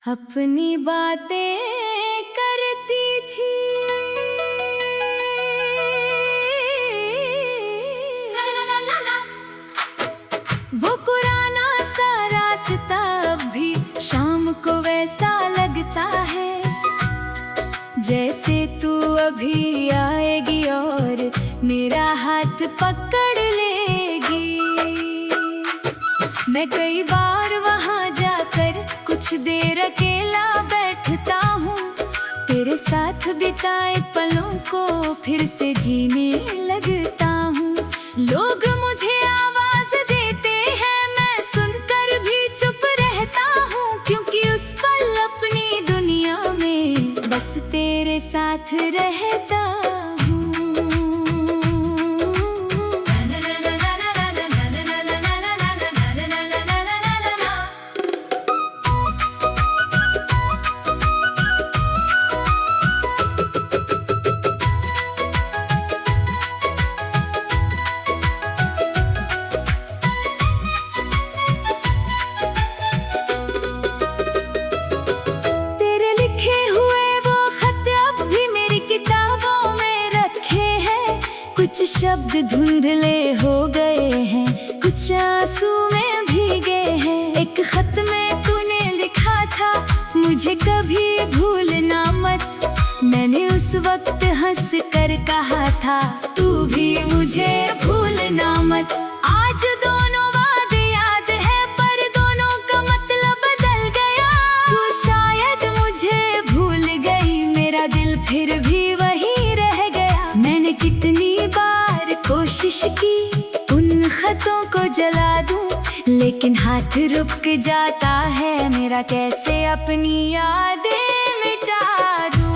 अपनी बातें करती थी। वो पुराना सा रास्ता अब भी शाम को वैसा लगता है, जैसे तू अभी आएगी और मेरा हाथ पकड़ लेगी। मैं कई बार वहाँ जाकर कुछ देर अकेला बैठता हूँ, तेरे साथ बिताए पलों को फिर से जीने लगता हूँ। लोग मुझे आवाज देते हैं, मैं सुनकर भी चुप रहता हूँ, क्योंकि उस पल अपनी दुनिया में बस तेरे साथ रहता हूँ। कुछ शब्द धुंधले हो गए हैं, कुछ आंसू में भीगे हैं। एक खत में तूने लिखा था, मुझे कभी भूलना मत। मैंने उस वक्त हंस कर कहा था, तू भी मुझे भूलना मत। आज दोनों वादे याद है, पर दोनों का मतलब बदल गया। तू शायद मुझे भूल गई, मेरा दिल फिर भी वही रह गया। मैंने कितनी बार कोशिश की उन खतों को जला दूं, लेकिन हाथ रुक जाता है मेरा, कैसे अपनी यादें मिटा दूं।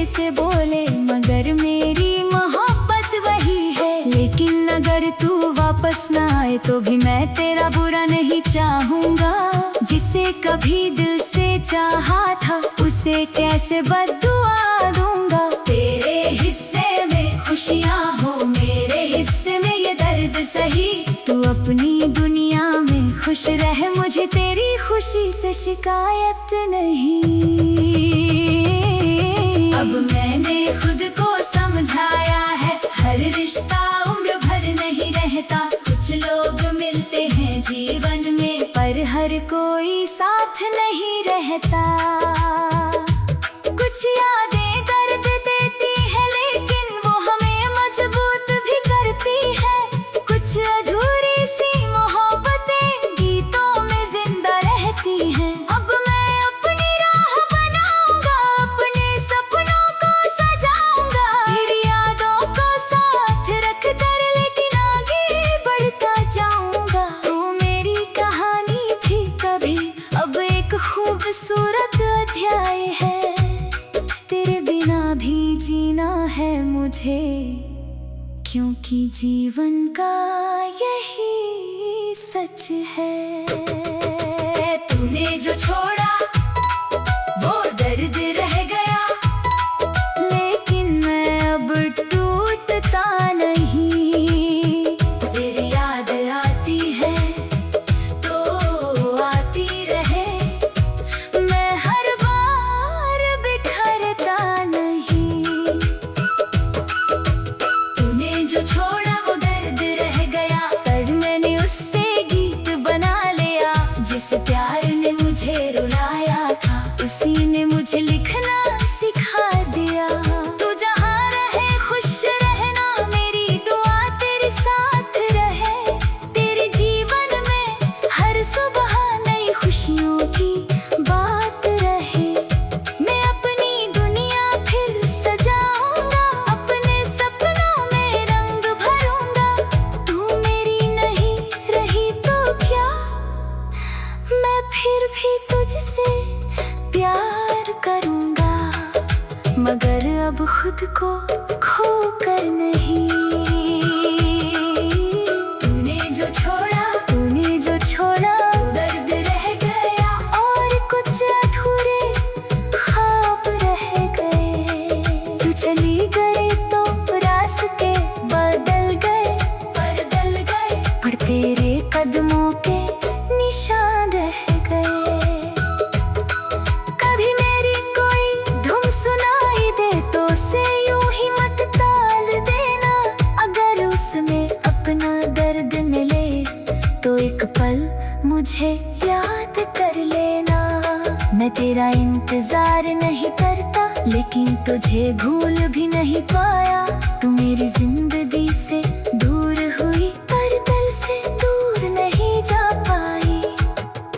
से बोले मगर मेरी मोहब्बत वही है। लेकिन अगर तू वापस ना आए तो भी मैं तेरा बुरा नहीं चाहूँगा। जिसे कभी दिल से चाहा था, उसे कैसे बद्दुआ दूंगा। तेरे हिस्से में खुशियाँ हो, मेरे हिस्से में ये दर्द सही। तू अपनी दुनिया में खुश रह, मुझे तेरी खुशी से शिकायत नहीं। अब मैंने खुद को समझाया है, हर रिश्ता उम्र भर नहीं रहता। कुछ लोग मिलते हैं जीवन में, पर हर कोई साथ नहीं रहता। कुछ यादें दर्द देती है, लेकिन वो हमें मजबूत भी करती है। कुछ अधूरी सी मोहब्बतें गीतों में जिंदा रहती हैं। अब मैं अपनी राह बनाऊंगा, अपने सपनों को सजाऊंगा। तेरी यादों को साथ रख कर लेकिन आगे बढ़ता जाऊंगा। तू मेरी कहानी थी कभी, अब एक खूबसूरत अध्याय है। तेरे बिना भी जीना है मुझे, क्योंकि जीवन का यही सच है। तूने जो छोड़ा वो दर्द रह गया, लेकिन मैं अब टूटता नहीं। तेरी याद आती है तो आती रहे, मैं हर बार बिखरता नहीं। तूने जो छोड़ा वो दर्द रह गया, पर मैंने उससे गीत बना लिया। जिस प्यार ने मुझे रुला खुद को खो कर नहीं। तूने जो छोड़ा दर्द रह गया और कुछ अधूरे ख्वाब रह गए। तू चली गई तो रास्ते बदल गए पर तेरे कदमों के निशान रह गए। कभी मेरी कोई धुन सुनाई दे तो उसे यूं ही मत टाल देना। अगर उसमें अपना दर्द मिले तो एक पल मुझे याद कर लेना। मैं तेरा इंतजार नहीं करता लेकिन तुझे भूल भी नहीं पाया। तू मेरी जिंदगी से दूर हुई पर दिल से दूर नहीं जा पाई।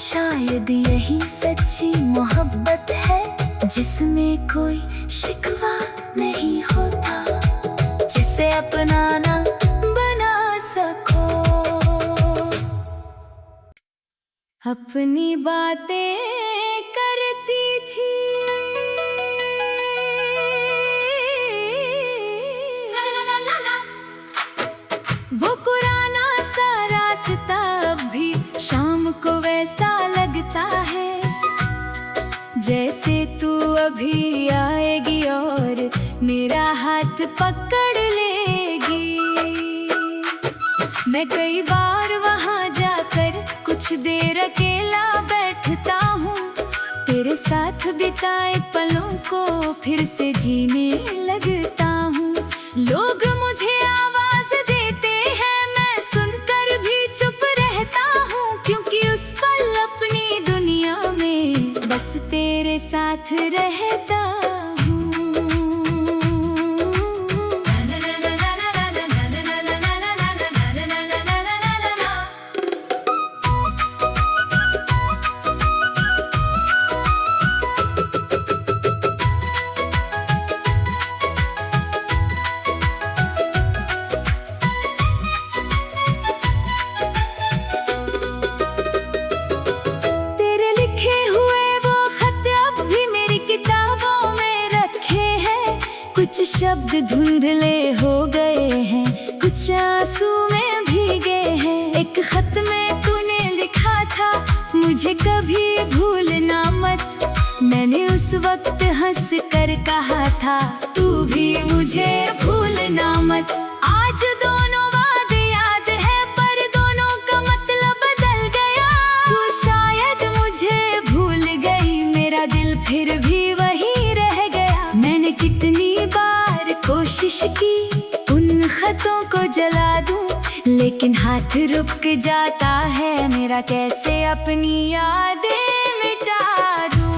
शायद यही सच्ची मोहब्बत है जिसमें कोई शिकवा नहीं होता, जिसे अपनाना बना सको। अपनी बातें करती थी वो पुराना सा रास्ता, अब भी शाम को वैसा लगता है जैसे तू अभी आएगी और मेरा हाथ पकड़ लेगी। मैं कई बार वहां जाकर कुछ देर अकेला बैठता हूँ, तेरे साथ बिताए पलों को फिर से जीने लगता हूँ। लोग मुझे आवाज देते हैं, मैं सुनकर भी चुप रहता हूँ, क्योंकि उस पल अपनी दुनिया में बस तेरे साथ रहता हूँ। तेरे लिखे हुए वो खत अब भी मेरी किताबों में रखे हैं। कुछ शब्द धुंधले हो गए हैं, कुछ आंसू में भीगे हैं। एक खत में तूने लिखा था, मुझे कभी भूलना मत। मैंने उस वक्त हंस कर कहा था, तू भी मुझे भूलना मत। आज दोनों वादे याद है पर दोनों का मतलब बदल गया। तू शायद मुझे भूल गई, मेरा दिल फिर भी वही रह गया। मैंने कितनी बार कोशिश की उन खतों को जला दूं, लेकिन हाथ रुक जाता है मेरा, कैसे अपनी यादें मिटा दूं।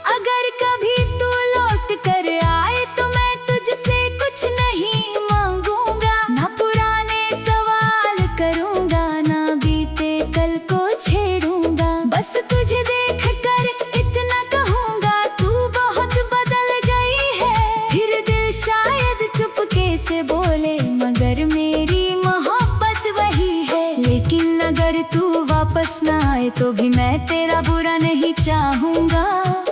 अगर कभी तू लौट कर आए तो मैं तुझसे कुछ नहीं मांगूंगा, ना पुराने सवाल करूंगा, ना बीते कल को छेड़ूंगा। बस तुझे देख कर इतना कहूंगा, तू बहुत बदल गई है। फिर दिल शायद चुपके से बोले, मगर मेरी मोहब्बत वही है। लेकिन अगर तू वापस ना आए तो भी मैं तेरा बुरा नहीं चाहूंगा।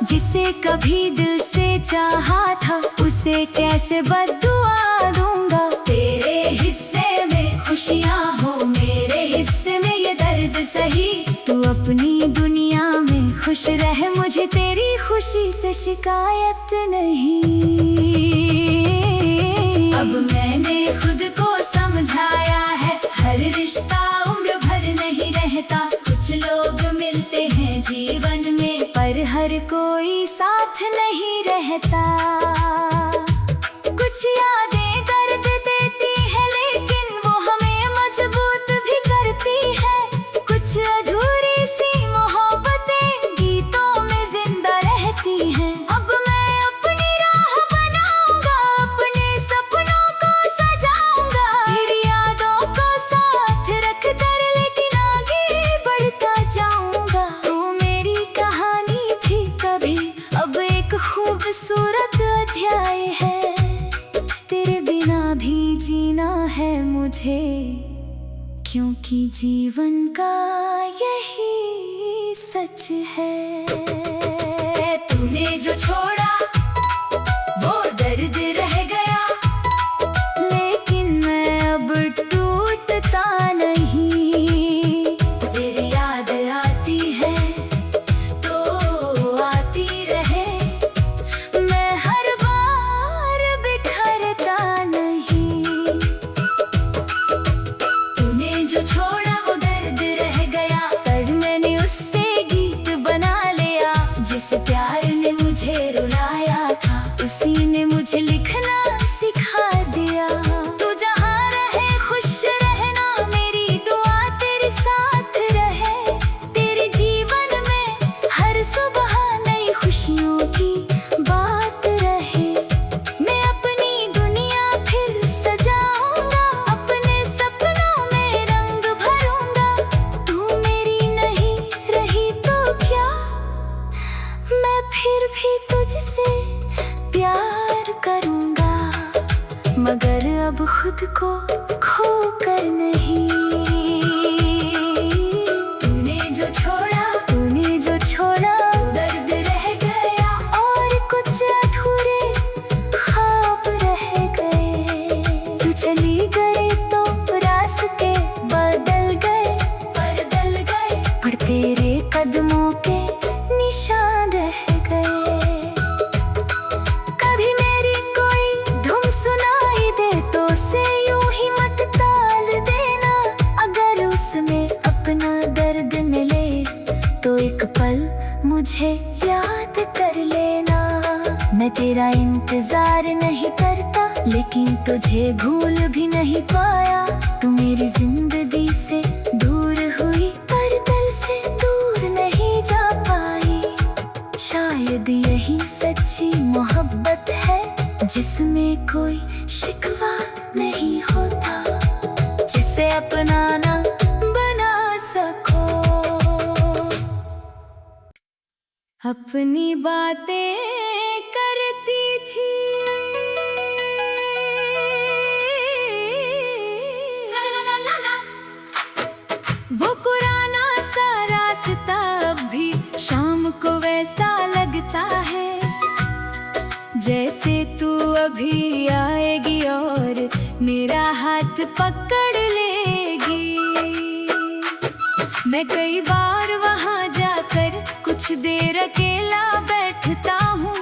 जिसे कभी दिल से चाहा था, उसे कैसे बद्दुआ दूंगा। तेरे हिस्से में खुशियाँ हो, मेरे हिस्से में ये दर्द सही। तू अपनी दुनिया में खुश रह, मुझे तेरी खुशी से शिकायत नहीं। अब मैंने खुद को समझाया है, हर रिश्ता उम्र भर नहीं रहता। कुछ लोग मिलते हैं जीवन में पर हर कोई साथ नहीं रहता। कुछ यादें दर्द देती है लेकिन वो हमें मजबूत भी करती है। कुछ अधूरी सी मोहब्बतें गीतों में जिंदा रहती हैं। अब मैं अपनी राह बनाऊंगा, अपनी क्योंकि जीवन का यही सच है। तूने जो छोड़ा वो दर्द रह गया, लेकिन मैं अब टूटता नहीं। तेरी याद आती है तो आती रहे, मैं हर बार बिखरता नहीं। तूने जो छोड़ा वो दर्द रह गया, पर मैंने उससे गीत बना लिया। जिस प्यार ने मुझे रुलाया था, उसी ने मुझे लिखना सिखा दिया। तू जहाँ रहे खुश रहना, मेरी दुआ तेरे साथ रहे। तेरे जीवन में हर सुबह नई खुशियों की बात रहे। मैं अपनी दुनिया फिर सजाऊंगा, अपने सपनों में रंग भरूंगा। तू मेरी नहीं रही तो क्या, मैं फिर भी तुझसे प्यार करूंगा, मगर अब खुद को खो कर नहीं। तूने जो छोड़ा दर्द रह गया, और कुछ अधूरे ख्वाब रह गए। तू चली गई तो रास्ते बदल गए, पर तेरे कदमों के निशान रह गए। कभी मेरी कोई धुन सुनाई दे तो उसे यूं ही मत टाल देना। अगर उसमें अपना दर्द मिले तो एक पल मुझे याद कर लेना। मैं तेरा इंतजार नहीं करता, लेकिन तुझे भूल भी नहीं पाया। तू मेरी जिंदगी से दूर हुई, पर दिल से दूर नहीं जा पाई। शायद यही सच्ची मोहब्बत है, जिसमें कोई शिकवा नहीं होता, जिसे अपनाना बना सको। अपनी बातें करती थी, वो पुराना सा रास्ता अब भी शाम को वैसा लगता है, जैसे तू अभी आएगी और मेरा हाथ पकड़ लेगी। मैं कई बार वहां जाकर कुछ देर अकेला बैठता हूँ,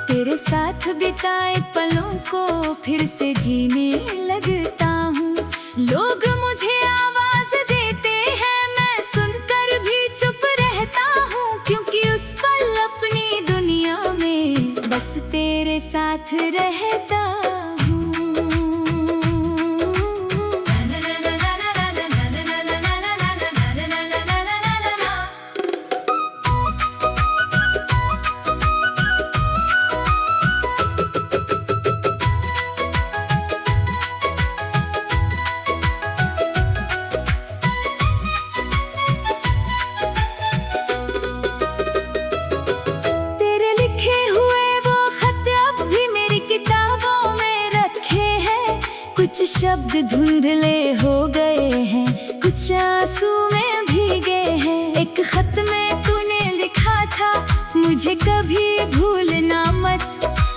तेरे साथ बिताए पलों को फिर से जीने लगता हूँ। लोग मुझे आवाज देते हैं, मैं सुनकर भी चुप रहता हूँ, क्योंकि उस पल अपनी दुनिया में बस तेरे साथ रहता हूँ। तेरे लिखे हुए वो खत अब भी मेरी किताबों में रखे हैं। कुछ शब्द धुंधले हो गए हैं, कुछ आंसू में भीगे हैं। एक खत में तूने लिखा था, मुझे कभी भूलना मत।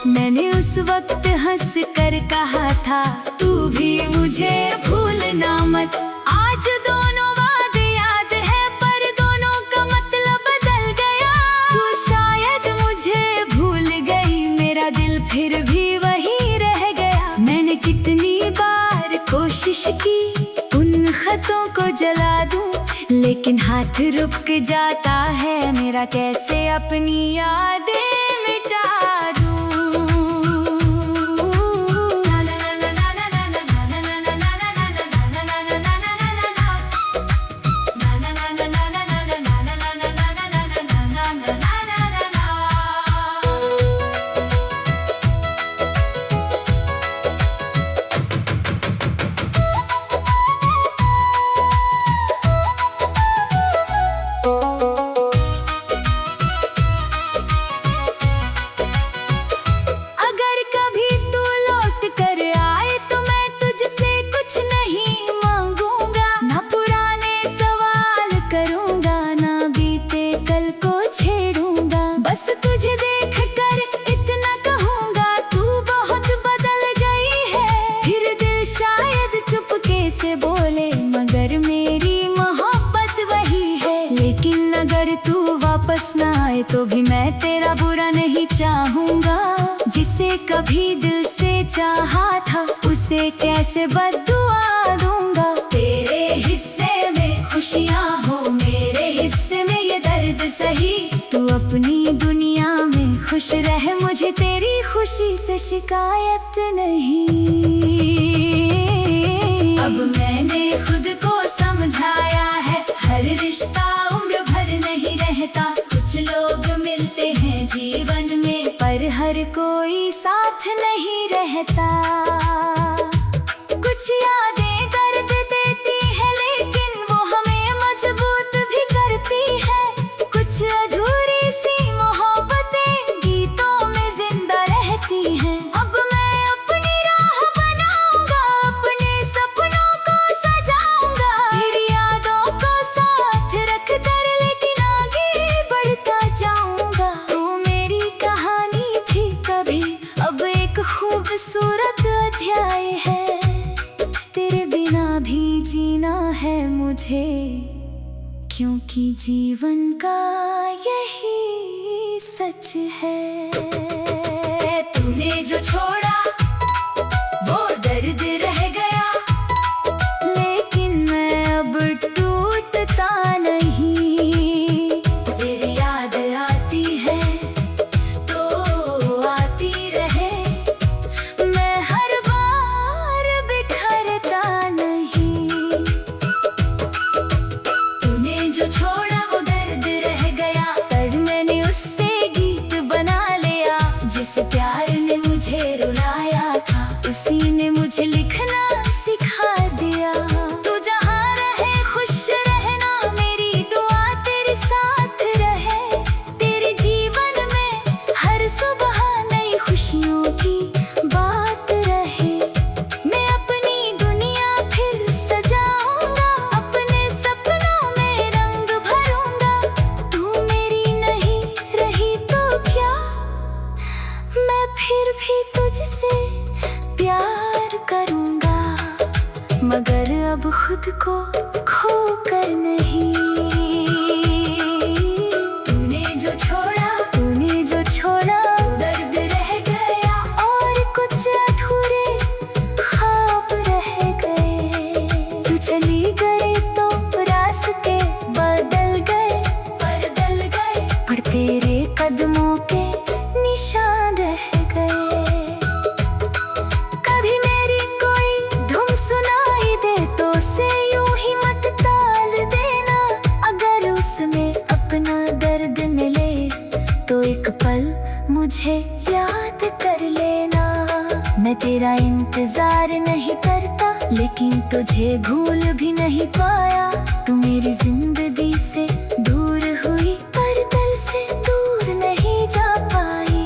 मैंने उस वक्त हंस कर कहा था, तू भी मुझे भूलना मत। आज दोनों वादे याद है, पर दोनों का मतलब बदल गया। तू शायद मुझे भूल गई, मेरा दिल फिर भी वही रह गया। मैंने कितनी बार कोशिश की उन खतों को जला दूं, लेकिन हाथ रुक जाता है मेरा, कैसे अपनी यादें मिटा दूं। चाहे तो भी मैं तेरा बुरा नहीं चाहूंगा। जिसे कभी दिल से चाहा था उसे कैसे बद्दुआ दूंगा। तेरे हिस्से में खुशियाँ हो, मेरे हिस्से में ये दर्द सही। तू अपनी दुनिया में खुश रह, मुझे तेरी खुशी से शिकायत नहीं। अब मैंने खुद को समझाया है, हर रिश्ता उम्र भर नहीं रहता। कुछ लोग मिलते हैं जीवन में, पर हर कोई साथ नहीं रहता। कुछ यादें दर्द देती है, लेकिन वो हमें मजबूत भी करती है। कुछ अधूरी सी मोहब्बतें गीतों में जिंदा रहती हैं। अब मैं अपनी राह बनाऊंगा, अपने सपनों को सजाऊंगा। फिर यादों को साथ रख कर लेकिन आगे बढ़ता जाऊंगा। तू मेरी कहानी थी कभी, अब एक खूबसूरत अध्याय है। तेरे बिना भी जीना है मुझे, क्योंकि जीवन का यही सच है। तूने जो छोड़ा वो दर्द रह गया, लेकिन मैं अब टूटता नहीं। तेरी याद आती है तो आती रहे, मैं हर बार बिखरता नहीं। तूने जो छोड़ा वो दर्द रह गया, पर मैंने उससे गीत बना लिया। जिस प्यार ने मुझे रुलाया था, उसी ने मुझे लिखना सिखा दिया। तू जहाँ रहे खुश रहना, मेरी दुआ तेरे साथ रहे। तेरे जीवन में हर सुबह नई खुशियों की बात रहे। मैं अपनी दुनिया फिर सजाऊंगा, अपने सपनों में रंग भरूंगा। तू मेरी नहीं रही तो क्या, मैं फिर भी तुझसे प्यार करूंगा, मगर अब खुद को खो कर नहीं। तूने जो छोड़ा वो दर्द रह गया, और कुछ अधूरे ख्वाब रह गए। तू चली गई तो रास्ते बदल गए, पर तेरे कदमों के निशान रह गए। कभी मेरी कोई धुन सुनाई दे तो उसे यूं ही मत टाल देना। अगर उसमें अपना दर्द मिले तो एक पल मुझे याद कर लेना। मैं तेरा इंतजार नहीं करता, लेकिन तुझे भूल भी नहीं पाया। तू मेरी जिंदगी से दूर हुई, पर दिल से दूर नहीं जा पाई।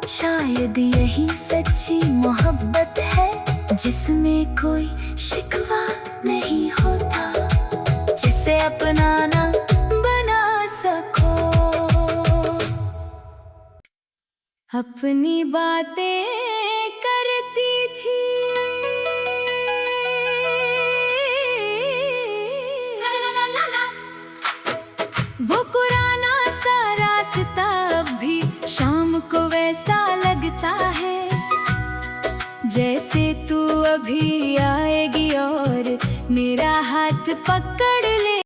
शायद यही सच्ची मोहब्बत है, जिसमें कोई शिकवा नहीं होता, जिसे अपनाना बना सको। अपनी बातें करती थी, वो पुराना सा रास्ता अब भी शाम को वैसा लगता है, जैसे तू अभी आएगी और मेरा हाथ पकड़ ले।